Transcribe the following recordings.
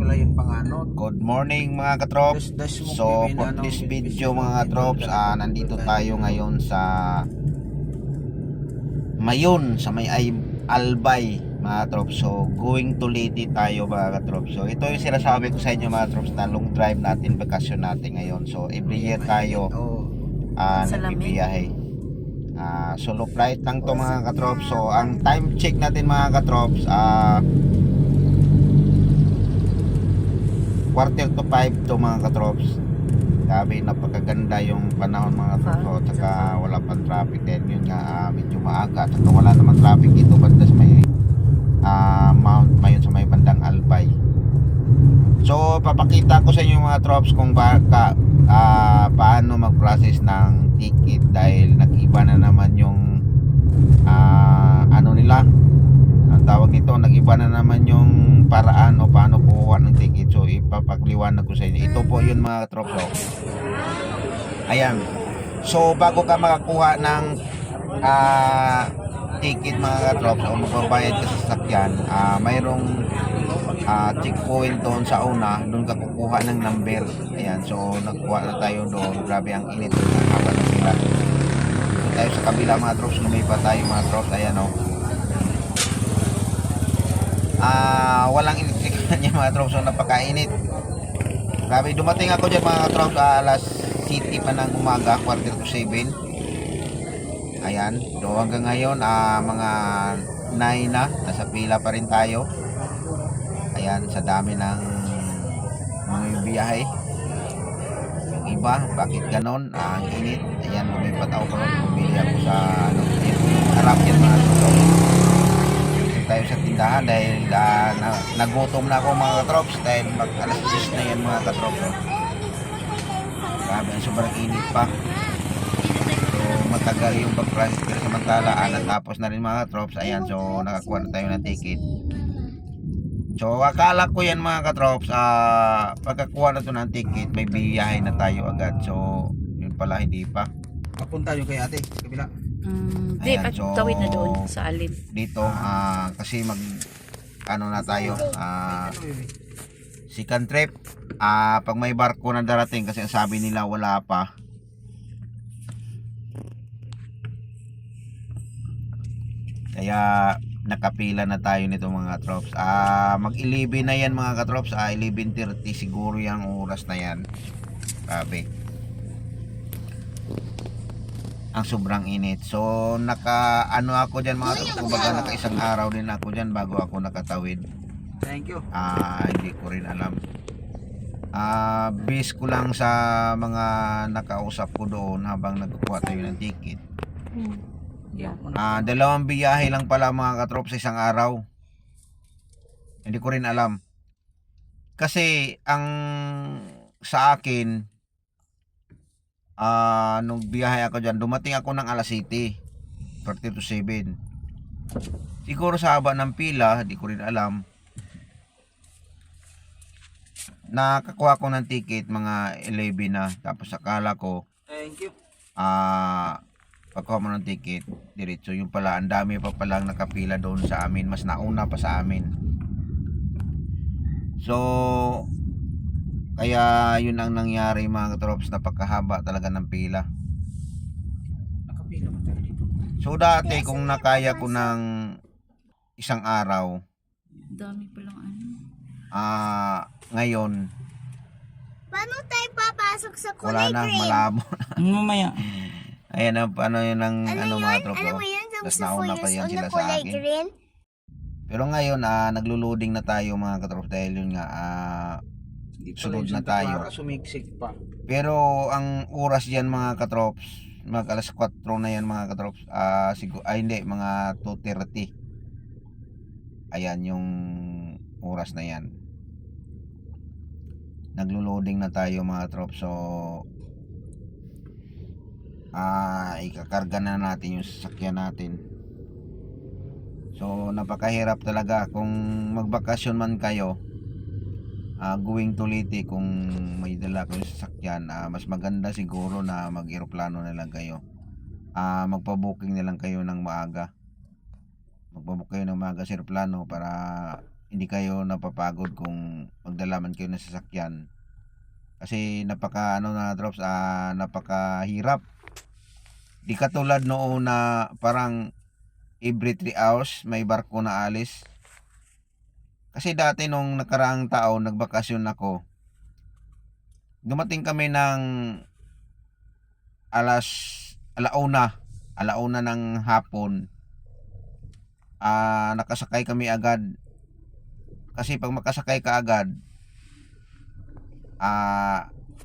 pala yung panganod. Good morning mga katrops. So for this video mga katrops, nandito tayo ngayon sa Mayon, sa may Albay mga katrops. So going to Leyte tayo mga katrops. So ito yung sinasabi ko sa inyo mga katrops, na long drive natin, bakasyon natin ngayon. So every year tayo nagbibiyahe. Solo flight lang to mga katrops. So ang time check natin mga katrops, 4:45 to mga katrops. Sabi, napakaganda yung panahon mga katrops, at saka wala pang traffic. Then yun nga, medyo maaga, at saka wala naman traffic dito banda sa may Mount Mayon, sa may bandang Albay. So papakita ko sa inyo mga trops kung paano mag-process ng ticket, dahil nag-iba na naman yung ano nila, ang tawag nito, nag-iba na naman yung paraan o paano kuha ng ticket. So ipapagliwanag ko sa inyo. Ito po yun mga trops. Ayan. So bago ka makakuha ng ticket mga trops, o magbabayad ka sa sasakyan, mayroong checkpoint doon sa una. Doon ka kukuha ng number. Ayan. So nagkuha na tayo doon. Grabe ang init, ang haba ng sila. So tayo sa kabila mga trops, lumipat tayo mga trops. Ayan o. Walang electric niya mga trops, so napakainit. Grabe, dumating ako dyan mga trops, alas city pa ng umaga, 6:45. Ayan, so hanggang ngayon mga 9 na, nasa pila pa rin tayo. Ayan, sa dami ng mga biyahe. Yung iba, bakit ganon? Ang init. Ayan, lumipat ako pa rin, bumili ako sa harap yan mga trops. Tayo sa tindahan dahil nagutom na ako mga katrops, dahil mag alas 10 na yan mga katrops. Grabe, sobrang init pa. So matagal yung pag-process, pero samantala natapos na rin mga katrops. Ayan, so nakakuha na tayo ng ticket. So akala ko yan mga katrops, pagkakuha na to ng ticket, may biyahe na tayo agad. So yun pala, hindi pa. Papunta yung kay ate, kabila. Di, Ayan, so tawid na doon sa alin. dito kasi ano na tayo, second trip. Pag may barko na darating, kasi ang sabi nila wala pa. Kaya nakapila na tayo nito mga trops. Mag-11 na yan mga katrops. 11:30 siguro yung oras na yan. Sabi, ang sobrang init. So ano ako dyan mga trops, kumbaga naka isang araw din ako dyan bago ako nakatawid. Thank you. Hindi ko rin alam. Base ko lang sa mga nakausap ko doon habang nagkukuha tayo ng ticket. Dalawang biyahe lang pala mga katrops sa isang araw. Hindi ko rin alam. Kasi ang sa akin, nung biyahe ako dyan, dumating ako ng alas 7, 7. Siguro sa haba ng pila, di ko rin alam, nakakuha ko ng ticket mga 11 na. Tapos akala ko, Thank you. pagkuha mo ng ticket, diretso. Yung pala, ang dami pa palang nakapila doon sa amin, mas nauna pa sa amin. So kaya yun ang nangyari mga katrops, napakahaba talaga ng pila. Nakapila mo tayo dito. So dati kung nakaya ko ng isang araw, Dami pa lang ano. ngayon Paano tayo papasok sa wala kulay na, green? malabo. Mamaya. Ayan ang ano yun ng ano mga tropa. Ano mo yun? Tapos Sa nauna pa fuyos yan on sila na sa kulay akin. green? Pero ngayon naglo-loading na tayo mga katropa, dahil yun nga sunod na tayo. Sumiksik pa. Pero ang oras diyan mga katrops, mag alas 4 na yan mga katrops. Siguro hindi, mga 2:30. Ayan yung oras na yan. Naglo-loading na tayo mga katrops. So ikakarga na natin yung sasakyan natin. So napakahirap talaga kung magbakasyon man kayo, going to Leyte. Kung may dala kayo sa sasakyan, mas maganda siguro na mag-eroplano na lang kayo. Magpa-booking na lang kayo ng maaga. Magpa-book kayo ng maaga sa eroplano para hindi kayo napapagod kung magdala man kayo ng sasakyan. Kasi napaka ano na drops, napakahirap. Di katulad noon na parang every 3 hours may barko na alis. Kasi dati nung nakaraang taon nagbakasyon ako, dumating kami ng alauna ng hapon. Nakasakay kami agad. Kasi pag makasakay ka agad,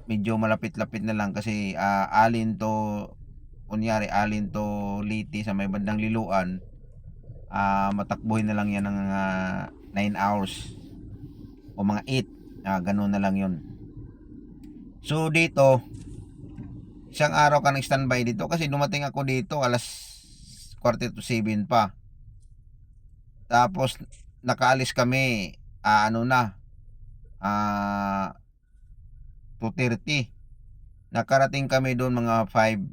medyo malapit-lapit na lang kasi alin to Liti sa may bandang Liloan, matakbuhin na lang yan ng 9 hours o mga 8, ganun na lang yun. So dito, isang araw ka nag-standby dito kasi dumating ako dito alas 6:45 pa. Tapos nakaalis kami 2:30. Nakarating kami doon mga 2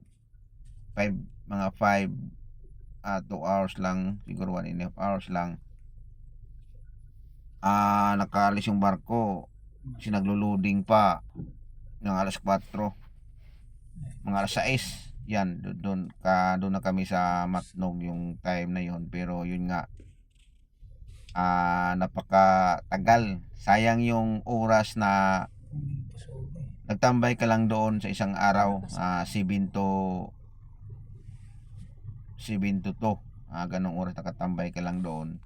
hours lang, siguro 1.5 hours lang. Nakaalis yung barko, sinagluluding pa ng alas 4, mga alas 6. Yan, doon na kami sa Matnog yung time na yon. Pero yun nga, napakatagal. Sayang yung oras na nagtambay ka lang doon sa isang araw, 7 to 2. Ganong oras nakatambay ka lang doon.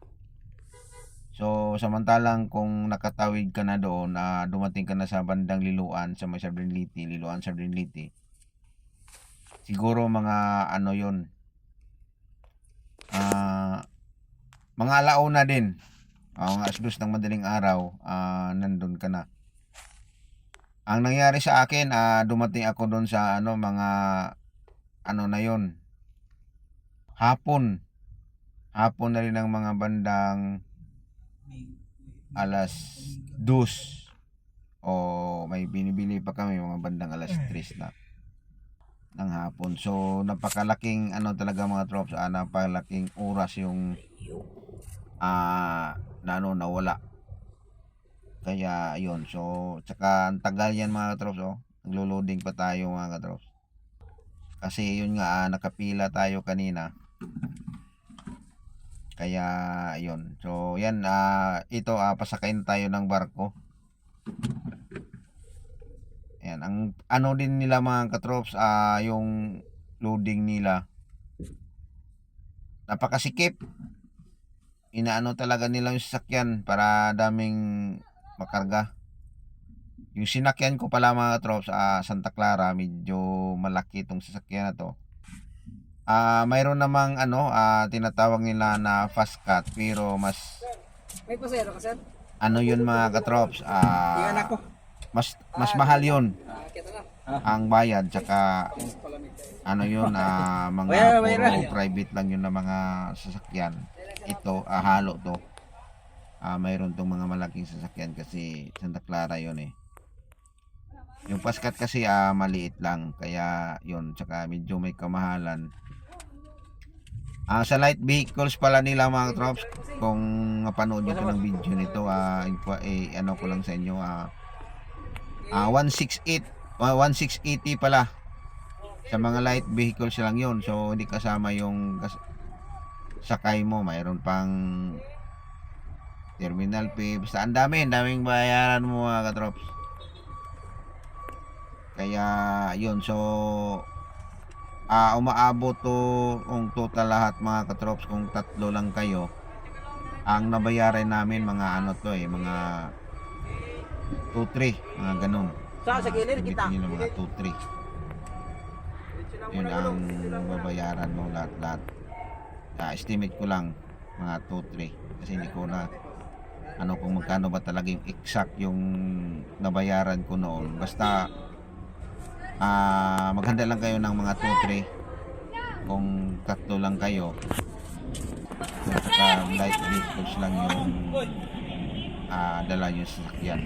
So samantalang kung nakatawid ka na doon, dumating ka na sa bandang Liloan, sa may Liloan Sardin Liti, siguro mga yun, mga alauna din, mga alas 2 ng madaling araw, nandun ka na. Ang nangyari sa akin, dumating ako doon sa mga na yun, hapon na rin ng mga bandang alas 2, o may binibili pa kami mga bandang alas 3 na ng hapon. So napakalaking talaga mga trops, napakalaking oras yung nawala. Kaya yun, so tsaka ang tagal yan mga trops, naglo-loading pa tayo mga trops. Kasi yun nga, nakapila tayo kanina. Kaya yun. So yan, ito pasakayin tayo ng barko. Ayan, ang din nila mga katrops, yung loading nila, napakasikip. Talaga nila yung sasakyan para daming makarga. Yung sinakyan ko pala mga katrops, Santa Clara, medyo malaki itong sasakyan na to. Mayroon namang tinatawag nila na fast cut, pero mas May pasero ka, sir? yun mga katrops, mas mahal yun ang bayad, tsaka yun, mga puro private lang yun na mga sasakyan. Ito halo to, mayroon tong mga malaking sasakyan kasi Santa Clara yun yung fast cut kasi maliit lang, kaya yun, tsaka medyo may kamahalan. Sa light vehicles pala nila mga trops, kung mapanood nyo ito ng video nito, ko lang sa inyo, 180 pala. Sa mga light vehicles lang yun, so hindi kasama yung sakay mo, mayroon pang terminal fee, basta ang daming bayaran mo mga katrops. Kaya yun, so umaabot to kung total lahat mga katrops, kung 3 lang kayo, ang nabayaran namin mga mga 2-3, mga ganun. Sa gilid kita. Yun mga 2-3. Yun ang babayaran mo lahat. Estimate ko lang mga 2-3 kasi hindi ko na kung magkano ba talaga yung exact yung nabayaran ko noon. Basta maghanda lang kayo ng mga 2-3 kung 3 lang kayo, saka light vehicles lang yung dala yung sasakyan.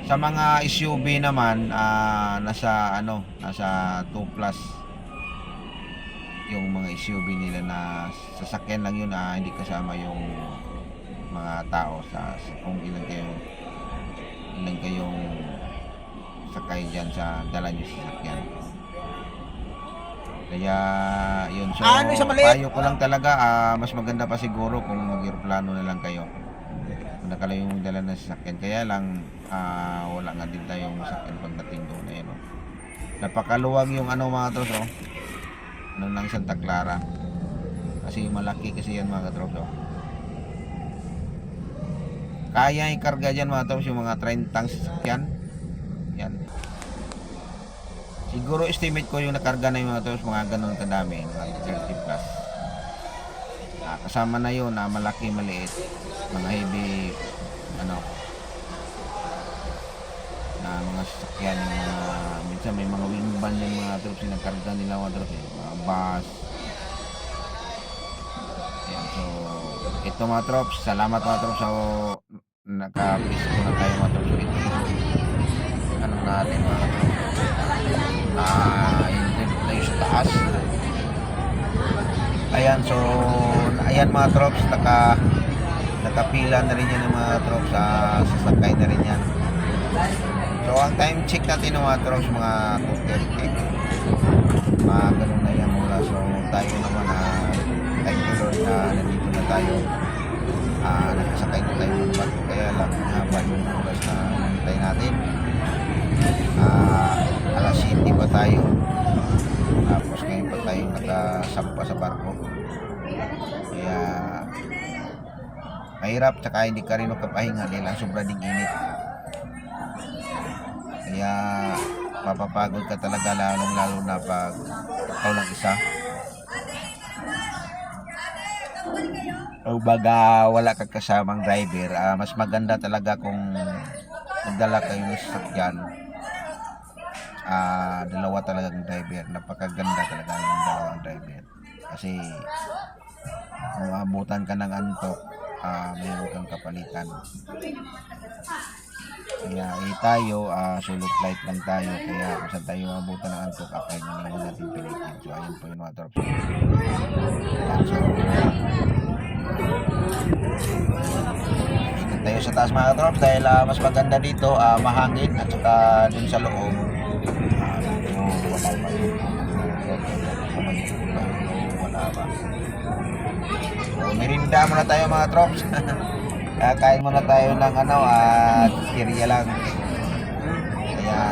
Sa mga SUV naman, nasa 2 plus yung mga SUV nila na sasakyan lang yun, hindi kasama yung mga tao sa kung ilan kayo lang kayong sakay dyan sa dala nyo sasakyan. Kaya yun, so Ano sa maliit? payo ko lang talaga, mas maganda pa siguro kung mag-aeroplano na lang kayo. Kung nakalayo yung dala ng sasakyan. Kaya lang wala nga din tayong sasakyan pagdating doon. Ayan, oh. Napakaluwag yung ano mga tros, oh. Ano lang Santa Clara. Kasi malaki kasi yan mga tros, oh. Kaya ikarga dyan mga tros yung mga 30 sasakyan. Yan. Siguro estimate ko yung nakarga na yung mga tros, mga ganun kadami, mga 30 plus. Kasama na yun, malaki, maliit, mga heavy, ano, na mga sasakyan, yung mga, minsan may mga wing van yung mga tros, yung nakarga nila mga tros, mga bus. Yan, so, ito mga trops, salamat mga trops, so, naka-piso na tayo mga trops, so, ito ano natin mga yung tayo sa taas. Ayan, so ayan mga trops, nakapila na rin yan ng mga trops, sasakay na rin yan. So ang time check natin ng mga trops, mga 2:30, mga ganun na yan mula. So tayo naman thank you Lord na nandito na tayo, nakasakay na tayo ng barko, kaya lang haba yung oras na nantay natin. Alas 7 pa tayo, tapos ngayon pa tayo nakasampa sa barko, kaya mahirap, tsaka hindi ka rin makapahinga dahil ang sobra ding init, kaya mapapagod ka talaga, lalong lalo na pag ikaw lang isa o baga wala kang kasamang driver. Mas maganda talaga kung magdala kayo ng sasakyan, dalawa talagang driver. Napakaganda talaga yung dalawang driver, kasi kung abutan ka ng antok, mayroon kang kapalitan. Kaya tayo, solo flight lang tayo, kaya kung saan tayo abutan ng antok, akayin na naman natin pilitin. So ayun po yung mga trops. So ikot tayo sa taas mga trops, dahil mas maganda dito, mahangin, at saka dun sa loob wala pa yun, wala pa. So merinda muna tayo mga trops. Kain muna tayo ng tirya lang, kaya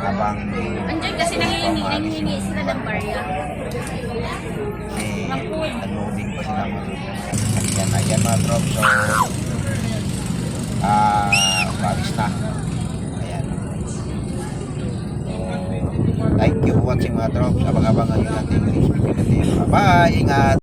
habang Andiyan kasi nangihingi sila ng barya. nag-loading pa sila mga trops. Ayan mga trops, so balis na. Ayan, so thank you for watching mga trops. Abang-abangan yun natin yung next video natin. Bye bye, ingat.